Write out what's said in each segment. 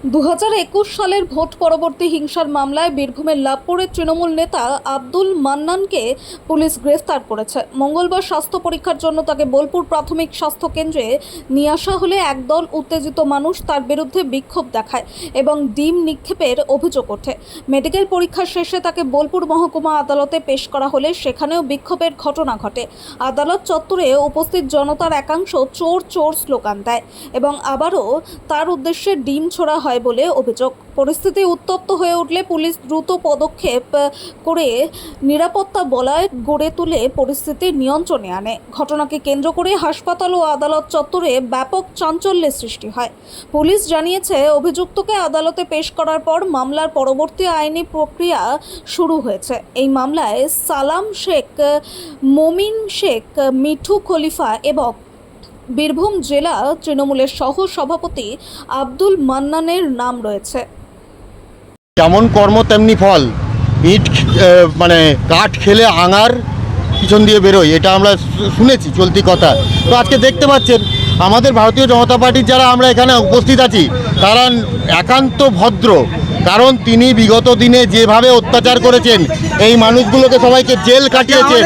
2021 সালের ভোট পরবর্তী হিংসার মামলায় বীরভূমের লাভপুরের তৃণমূল নেতা আব্দুল মান্নানকে পুলিশ গ্রেফতার করেছে। মঙ্গলবার স্বাস্থ্য পরীক্ষার জন্য তাকে বোলপুর প্রাথমিক স্বাস্থ্য কেন্দ্রে নিয়ে আসা হলে একদল উত্তেজিত মানুষ তার বিরুদ্ধে বিক্ষোভ দেখায় এবং ডিম নিক্ষেপের অভিযোগ ওঠে। মেডিকেল পরীক্ষা শেষে তাকে বোলপুর মহকুমা আদালতে পেশ করা হলে সেখানেও বিক্ষোভের ঘটনা ঘটে। আদালত চত্বরে উপস্থিত জনতার একাংশ চোর চোর স্লোগান দেয় এবং আবারও তার উদ্দেশ্যে ডিম ছোড়া হয় বলে অভিযোগ। পরিস্থিতি উত্তপ্ত হয়ে উঠলে পুলিশ দ্রুত পদক্ষেপ করে নিরাপত্তা বলয় গড়ে তুলে পরিস্থিতি নিয়ন্ত্রণে আনে। ঘটনাকে কেন্দ্র করে হাসপাতাল ও আদালত চত্বরে ব্যাপক চাঞ্চল্যের সৃষ্টি হয়। পুলিশ জানিয়েছে, অভিযুক্তকে আদালতে পেশ করার পর মামলার পরবর্তী আইনি প্রক্রিয়া শুরু হয়েছে। এই মামলায় সালাম শেখ, মমিন শেখ, মিঠু খলিফা এবং বীরভূম জেলা তৃণমূলের সহ সভাপতি আব্দুল মান্নানের নাম রয়েছে। যেমন কর্ম তেমনি ফল। ইট মানে কাঠ খেলে আঙার পিছন দিয়ে বেরোয়, এটা আমরা শুনেছি চলতি কথা। তো আজকে দেখতে পাচ্ছেন আমাদের ভারতীয় জনতা পার্টির যারা আমরা এখানে উপস্থিত আছি তারা একান্ত ভদ্র, কারণ তিনি বিগত দিনে যেভাবে অত্যাচার করেছেন, এই মানুষগুলোকে সবাইকে জেল কাটিয়েছেন,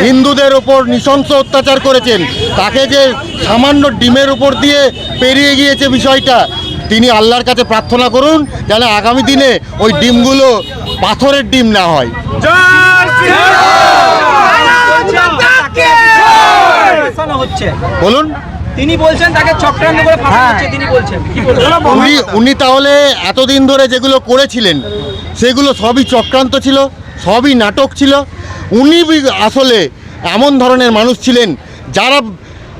হিন্দুদের ওপর নৃশংস অত্যাচার করেছেন, তাকে যে সামান্য ডিমের উপর দিয়ে পেরিয়ে গিয়েছে বিষয়টা, তিনি আল্লাহর কাছে প্রার্থনা করুন যেন আগামী দিনে ওই ডিমগুলো পাথরের ডিম না হয়। বলুন, তিনি বলছেন তাকে চক্রান্ত করে ফাঁসানো হচ্ছে, তিনি বলছেন উনি তাহলে এতদিন ধরে যেগুলো করেছিলেন সেগুলো সবই চক্রান্ত ছিল, সবই নাটক ছিল। উনি আসলে এমন ধরনের মানুষ ছিলেন যারা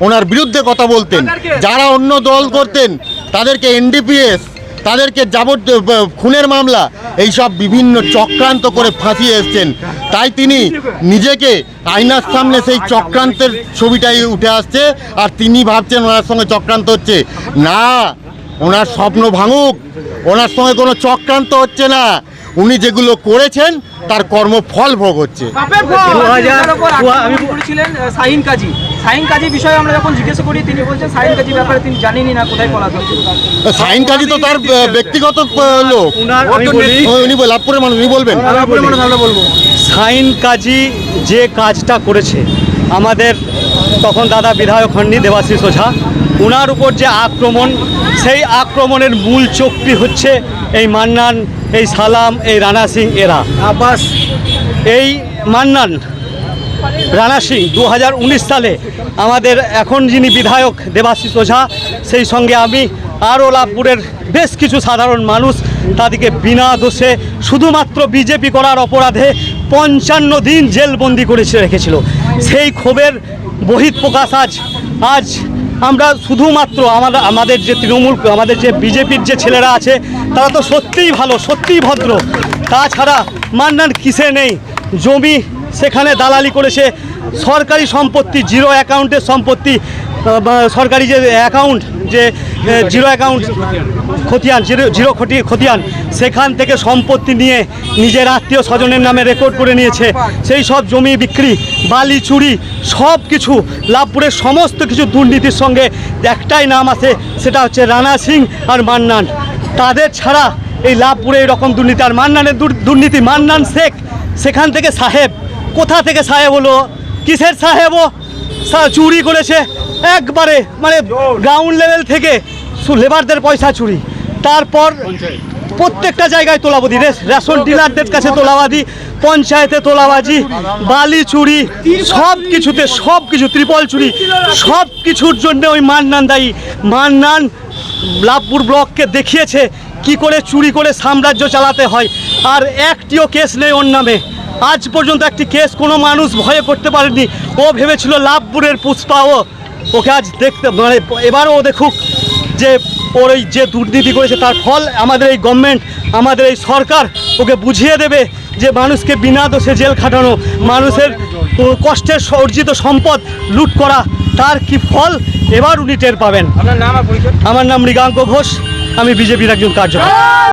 ওনার বিরুদ্ধে কথা বলতেন, যারা অন্য দল করতেন তাদেরকে এনডিপিএস, তাদেরকে খুনের মামলা, এইসব বিভিন্ন চক্রান্ত করে ফাঁসিয়ে এসছেন। তাই তিনি নিজেকে আয়নার সামনে সেই চক্রান্তের ছবিটাই উঠে আসছে, আর তিনি ভাবছেন ওনার সঙ্গে চক্রান্ত হচ্ছে। না, ওনার স্বপ্ন ভাঙুক, ওনার সঙ্গে কোনো চক্রান্ত হচ্ছে না। উনি যেগুলো করেছেন তার কর্মফল ভোগ হচ্ছে। শাহিন কাজী বিষয়ে আমরা যখন জিজ্ঞাসা করি, তিনি বলছেন শাহিন কাজী ব্যাপারে তিনি জানেনই না কোথায় পলাতক। শাহিন কাজী তো তার ব্যক্তিগত লোক, উনি লাভপুরের মানুষ, উনি বলবেন। শাহিন কাজী যে কাজটা করেছে, আমাদের তখন দাদা বিধায়ক হননি দেবাশিস ওঝা, ওনার উপর যে আক্রমণ, সেই আক্রমণের মূল চক্রী হচ্ছে এই মান্নান, এই সালাম, এই রানা সিং, এরা আব্বাস। এই মান্নান, রানা সিং 2019 সালে আমাদের এখন যিনি বিধায়ক দেবাশিস ওঝা, সেই সঙ্গে আমি আরও লাভপুরের বেশ কিছু সাধারণ মানুষ, তাদেরকে বিনা দোষে শুধুমাত্র বিজেপি করার অপরাধে 55 দিন জেলবন্দি করে রেখেছিল। সেই ক্ষোভের বহিঃপ্রকাশ আজ আমরা শুধুমাত্র আমাদের যে তৃণমূল, আমাদের যে বিজেপির যে ছেলেরা আছে, তারা তো সত্যিই ভালো, সত্যিই ভদ্র। তাছাড়া মান্নান কিসে নেই, জমি সেখানে দালালি করেছে, সরকারি সম্পত্তি, জিরো অ্যাকাউন্টের সম্পত্তি, সরকারি যে অ্যাকাউন্ট, যে জিরো অ্যাকাউন্ট খতিয়ান, জিরো খতিয়ান, সেখান থেকে সম্পত্তি নিয়ে নিজের আত্মীয় স্বজনের নামে রেকর্ড করে নিয়েছে। সেই সব জমি বিক্রি, বালি চুরি, সব কিছু, লাভপুরের সমস্ত কিছু দুর্নীতির সঙ্গে একটাই নাম আছে, সেটা হচ্ছে রানা সিং আর মান্নান। তাদের ছাড়া এই লাভপুরে এরকম দুর্নীতি। আর মান্নানের দুর্নীতি, মান্নান শেখ সেখান থেকে সাহেব, কোথা থেকে সাহেব হলো, কিসের সাহেবও, চুরি করেছে একবারে, মানে গ্রাউন্ড লেভেল থেকে লেবারদের পয়সা চুরি, তারপর প্রত্যেকটা জায়গায় তোলাবাজি, রেশন ডিলারদের কাছে তোলাবাজি, পঞ্চায়েতে তোলাবাজি, বালি চুরি, সব কিছুতে, সব কিছু, ত্রিপল চুরি, সব কিছুর জন্য ওই মান্নান দায়ী। মান্নান লাভপুর ব্লককে দেখিয়েছে কি করে চুরি করে সাম্রাজ্য চালাতে হয়। আর একটিও কেস নেই ওর নামে, আজ পর্যন্ত একটি কেস কোনো মানুষ ভয়ে করতে পারেনি। ও ভেবেছিল লাভপুরের পুষ্পা, ওকে আজ দেখতে, মানে এবারও দেখুক যে ওর এই যে দুর্নীতি করেছে তার ফল আমাদের এই গভর্নমেন্ট, আমাদের এই সরকার ওকে বুঝিয়ে দেবে যে মানুষকে বিনা দোষে জেল খাটানো, মানুষের কষ্টের অর্জিত সম্পদ লুট করা, তার কি ফল এবার উনি টের পাবেন। আপনার নাম আর পরিচয়? আমার নাম মৃগাঙ্ক ঘোষ, আমি বিজেপির একজন কার্যকর্তা।